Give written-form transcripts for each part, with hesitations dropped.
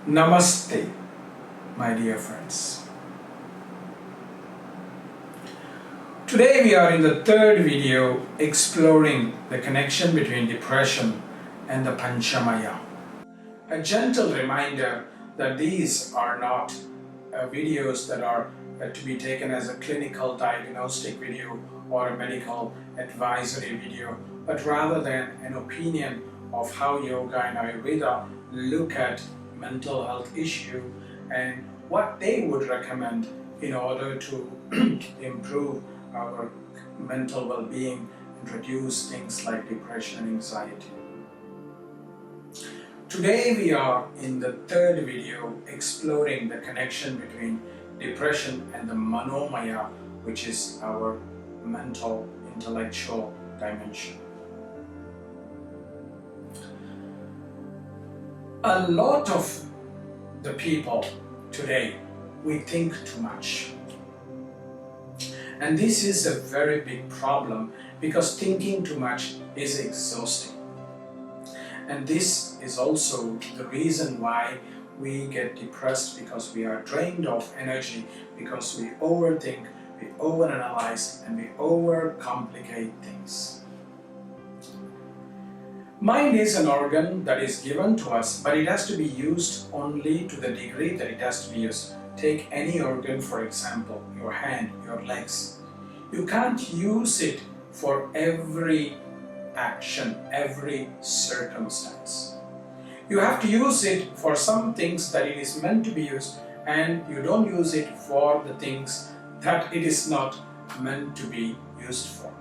Namaste, my dear friends. Today we are in the third video exploring the connection between depression and the Pañcamaya. A gentle reminder that these are not videos that are to be taken as a clinical diagnostic video or a medical advisory video, but rather than an opinion of how yoga and Ayurveda look at mental health issue and what they would recommend in order to improve our mental well-being and reduce things like depression and anxiety. Today we are in the third video exploring the connection between depression and the Manomaya, which is our mental, intellectual dimension. A lot of the people today, we think too much. And this is a very big problem because thinking too much is exhausting. And this is also the reason why we get depressed, because we are drained of energy, because we overthink, we overanalyze, and we overcomplicate things. Mind is an organ that is given to us, but it has to be used only to the degree that it has to be used. Take any organ, for example, your hand, your legs. You can't use it for every action, every circumstance. You have to use it for some things that it is meant to be used, and you don't use it for the things that it is not meant to be used for.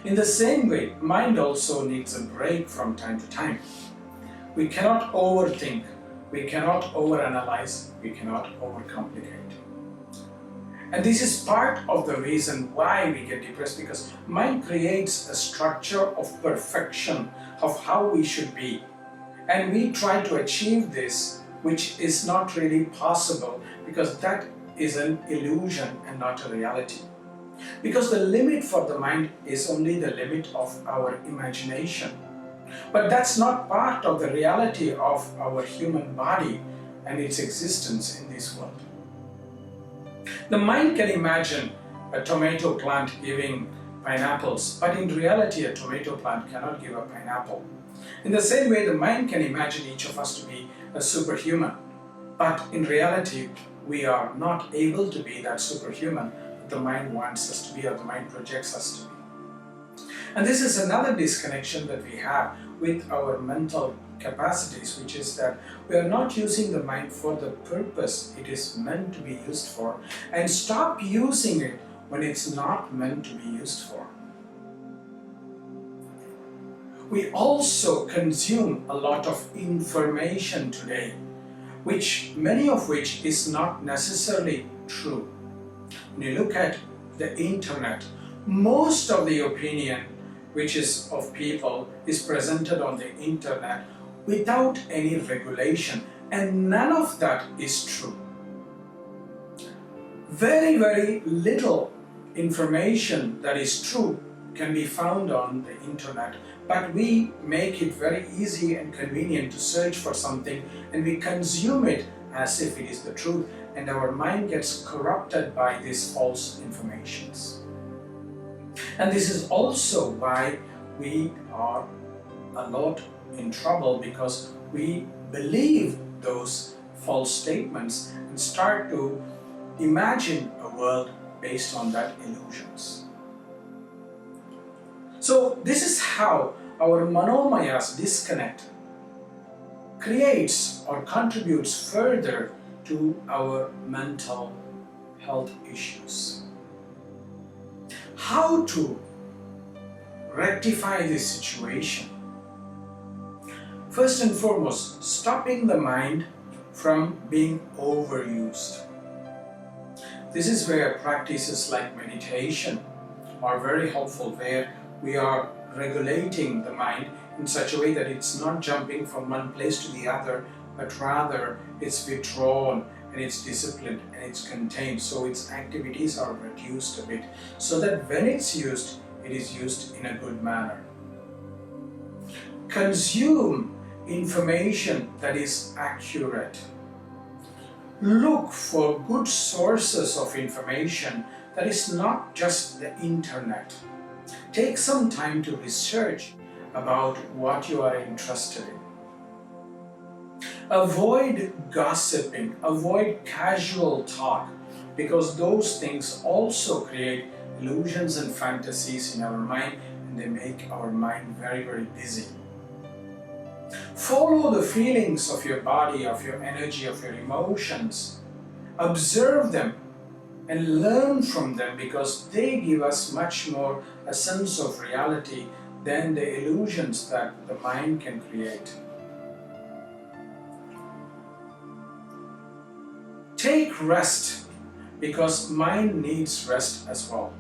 In the same way, mind also needs a break from time to time. We cannot overthink, we cannot overanalyze, we cannot overcomplicate. And this is part of the reason why we get depressed, because mind creates a structure of perfection of how we should be. And we try to achieve this, which is not really possible, because that is an illusion and not a reality. Because the limit for the mind is only the limit of our imagination. But that's not part of the reality of our human body and its existence in this world. The mind can imagine a tomato plant giving pineapples, but in reality a tomato plant cannot give a pineapple. In the same way, the mind can imagine each of us to be a superhuman, but in reality we are not able to be that superhuman that the mind wants us to be, or the mind projects us to be. And this is another disconnection that we have with our mental capacities, which is that we are not using the mind for the purpose it is meant to be used for, and stop using it when it's not meant to be used for. We also consume a lot of information today, many of which is not necessarily true. When you look at the internet, most of the opinion which is of people is presented on the internet without any regulation, and none of that is true. Very, very little information that is true can be found on the internet, but we make it very easy and convenient to search for something, and we consume it as if it is the truth, and our mind gets corrupted by these false informations. And this is also why we are a lot in trouble, because we believe those false statements and start to imagine a world based on that illusions. So this is how our Manomaya's disconnect creates or contributes further to our mental health issues. How to rectify this situation? First and foremost, stopping the mind from being overused. This is where practices like meditation are very helpful, where we are regulating the mind in such a way that it's not jumping from one place to the other, but rather it's withdrawn and it's disciplined and it's contained, so its activities are reduced a bit, so that when it's used, it is used in a good manner. Consume information that is accurate. Look for good sources of information that is not just the internet. Take some time to research about what you are interested in. Avoid gossiping, avoid casual talk, because those things also create illusions and fantasies in our mind, and they make our mind very, very busy. Follow the feelings of your body, of your energy, of your emotions. Observe them and learn from them, because they give us much more a sense of reality than the illusions that the mind can create. Take rest, because mind needs rest as well.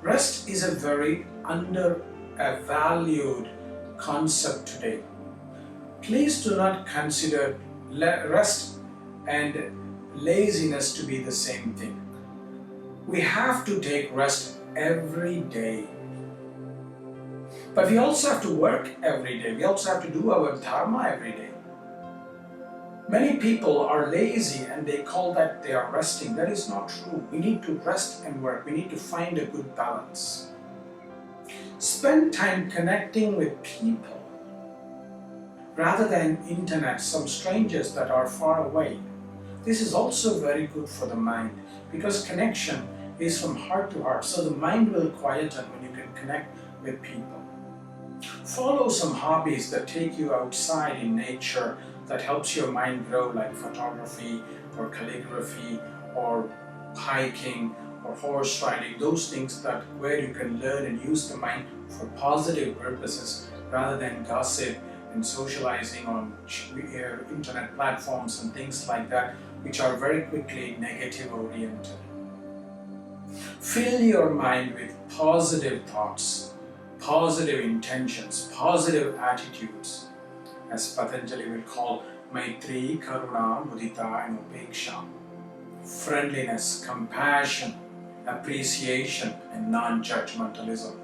Rest is a very undervalued concept today. Please do not consider rest and laziness to be the same thing. We have to take rest every day. But we also have to work every day. We also have to do our dharma every day. Many people are lazy and they call that they are resting. That is not true. We need to rest and work. We need to find a good balance. Spend time connecting with people rather than internet, some strangers that are far away. This is also very good for the mind, because connection is from heart to heart. So the mind will quieten when you can connect with people. Follow some hobbies that take you outside in nature, that helps your mind grow, like photography or calligraphy or hiking or horse riding, those things that where you can learn and use the mind for positive purposes rather than gossip and socializing on internet platforms and things like that, which are very quickly negative oriented. Fill your mind with positive thoughts, positive intentions, positive attitudes, as Patanjali will call Maitri, Karuna, Mudita and Upeksha. Friendliness, compassion, appreciation and non-judgmentalism.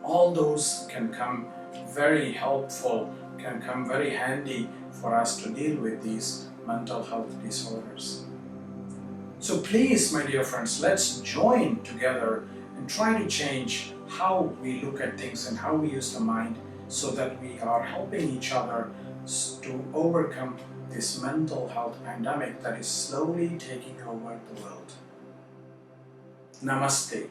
All those can come very helpful, can come very handy for us to deal with these mental health disorders. So please, my dear friends, let's join together and try to change how we look at things and how we use the mind, so that we are helping each other to overcome this mental health pandemic that is slowly taking over the world. Namaste.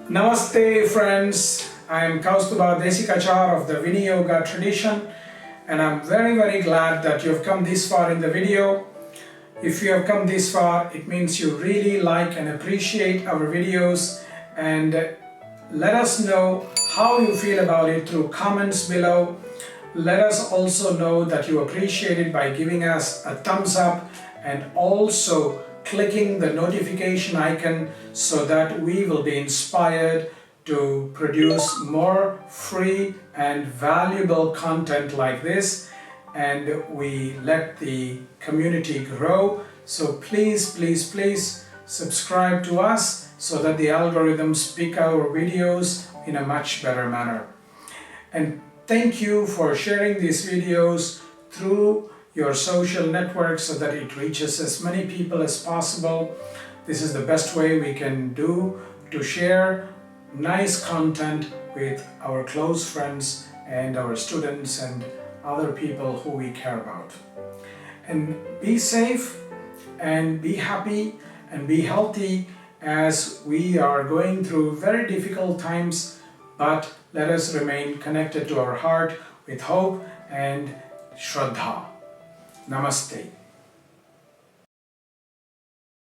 Namaste friends, I am Kausthub Desikachar of the Viniyoga tradition, and I'm very, very glad that you have come this far in the video. If you have come this far, it means you really like and appreciate our videos, and let us know how you feel about it through comments below. Let us also know that you appreciate it by giving us a thumbs up and also clicking the notification icon, so that we will be inspired to produce more free and valuable content like this, and we let the community grow. So please, please, please subscribe to us so that the algorithms pick our videos in a much better manner. And thank you for sharing these videos through your social networks so that it reaches as many people as possible. This is the best way we can do to share nice content with our close friends and our students and other people who we care about. And be safe and be happy and be healthy, as we are going through very difficult times, but let us remain connected to our heart with hope and Shraddha. Namaste.